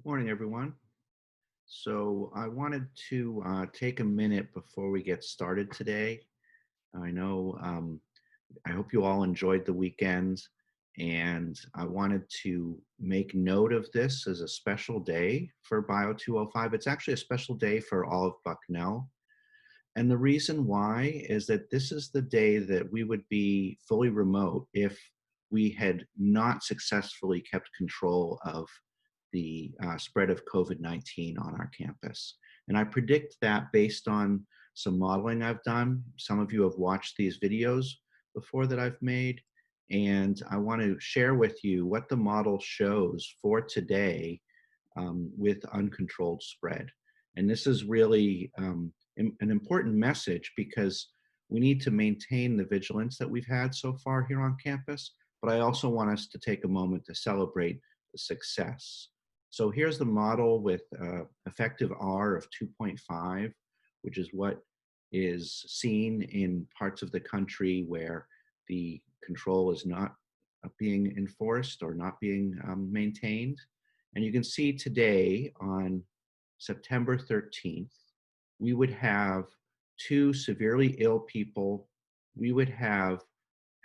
Morning, everyone. So I wanted to take a minute before we get started today. I know, I hope you all enjoyed the weekend, and I wanted to make note of this as a special day for Bio 205. It's actually a special day for all of Bucknell. And the reason why is that this is the day that we would be fully remote if we had not successfully kept control of the spread of COVID-19 on our campus. And I predict that based on some modeling I've done. Some of you have watched these videos before that I've made, and I want to share with you what the model shows for today with uncontrolled spread. And this is really an important message because we need to maintain the vigilance that we've had so far here on campus, but I also want us to take a moment to celebrate the success. So here's the model with effective R of 2.5, which is what is seen in parts of the country where the control is not being enforced or not being maintained. And you can see today on September 13th, we would have 2 severely ill people. We would have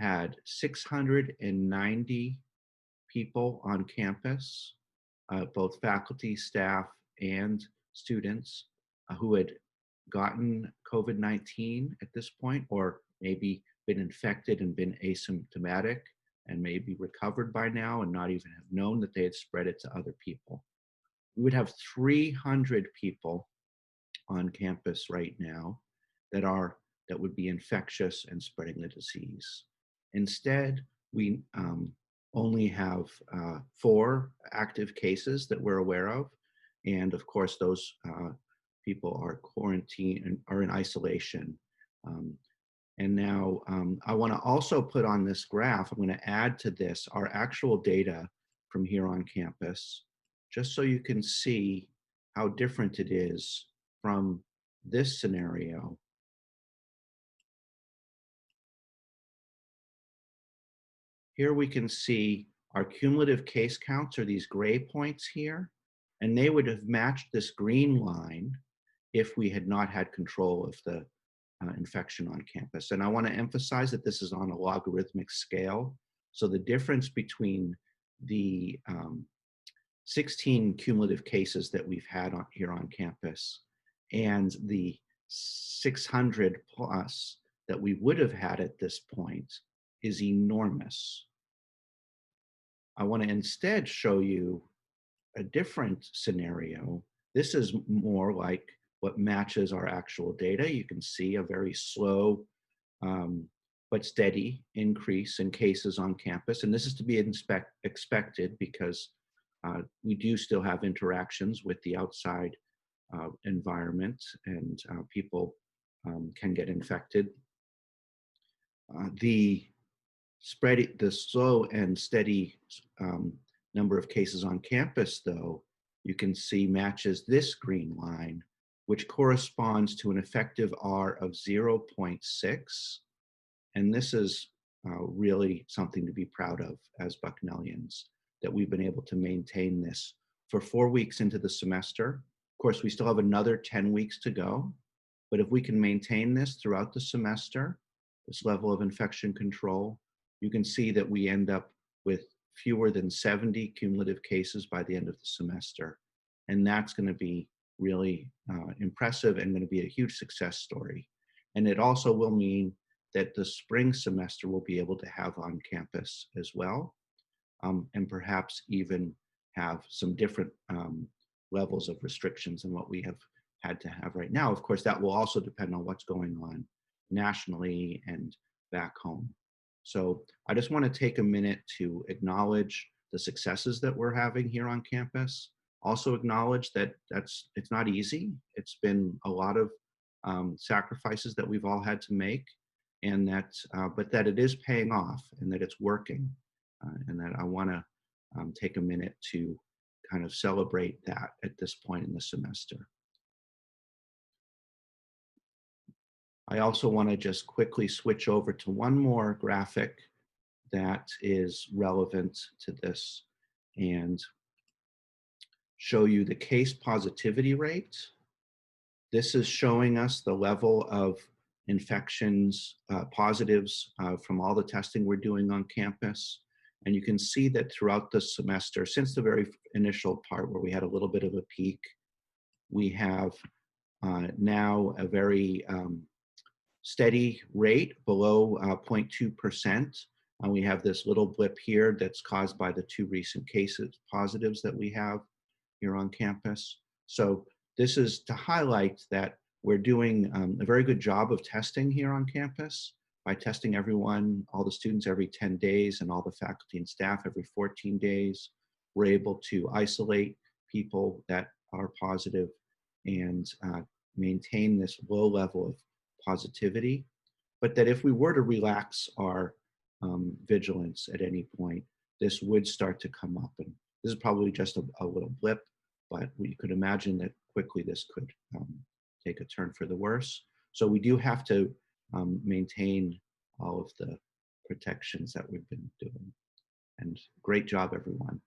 had 690 people on campus, both faculty, staff, and students who had gotten COVID-19 at this point, or maybe been infected and been asymptomatic and maybe recovered by now and not even have known that they had spread it to other people. We would have 300 people on campus right now that would be infectious and spreading the disease. Instead, we only have 4 active cases that we're aware of, and of course, those people are quarantined and are in isolation. And now I want to also put on this graph, I'm going to add to this our actual data from here on campus, just so you can see how different it is from this scenario. Here we can see our cumulative case counts are these gray points here, and they would have matched this green line if we had not had control of the infection on campus. And I want to emphasize that this is on a logarithmic scale. So the difference between the 16 cumulative cases that we've had here on campus and the 600 plus that we would have had at this point is enormous. I want to instead show you a different scenario. This is more like what matches our actual data. You can see a very slow but steady increase in cases on campus. And this is to be expected because we do still have interactions with the outside environment, and people can get infected. The slow and steady number of cases on campus, though, you can see matches this green line, which corresponds to an effective R of 0.6. And this is really something to be proud of as Bucknellians, that we've been able to maintain this for 4 weeks into the semester. Of course, we still have another 10 weeks to go, but if we can maintain this throughout the semester, this level of infection control, you can see that we end up with fewer than 70 cumulative cases by the end of the semester. And that's going to be really impressive and going to be a huge success story. And it also will mean that the spring semester will be able to have on campus as well, and perhaps even have some different levels of restrictions than what we have had to have right now. Of course, that will also depend on what's going on nationally and back home. So I just want to take a minute to acknowledge the successes that we're having here on campus. Also acknowledge that it's not easy. It's been a lot of sacrifices that we've all had to make, and that but that it is paying off and that it's working, and that I want to take a minute to kind of celebrate that at this point in the semester. I also want to just quickly switch over to one more graphic that is relevant to this and show you the case positivity rate. This is showing us the level of infections, positives from all the testing we're doing on campus. And you can see that throughout the semester, since the very initial part where we had a little bit of a peak, we have now a very steady rate below 0.2%. And we have this little blip here that's caused by the 2 recent cases positives that we have here on campus. So this is to highlight that we're doing a very good job of testing here on campus by testing everyone, all the students every 10 days and all the faculty and staff every 14 days. We're able to isolate people that are positive and maintain this low level of positivity, but that if we were to relax our vigilance at any point, this would start to come up. And this is probably just a little blip, but we could imagine that quickly this could take a turn for the worse. So we do have to maintain all of the protections that we've been doing. And great job, everyone.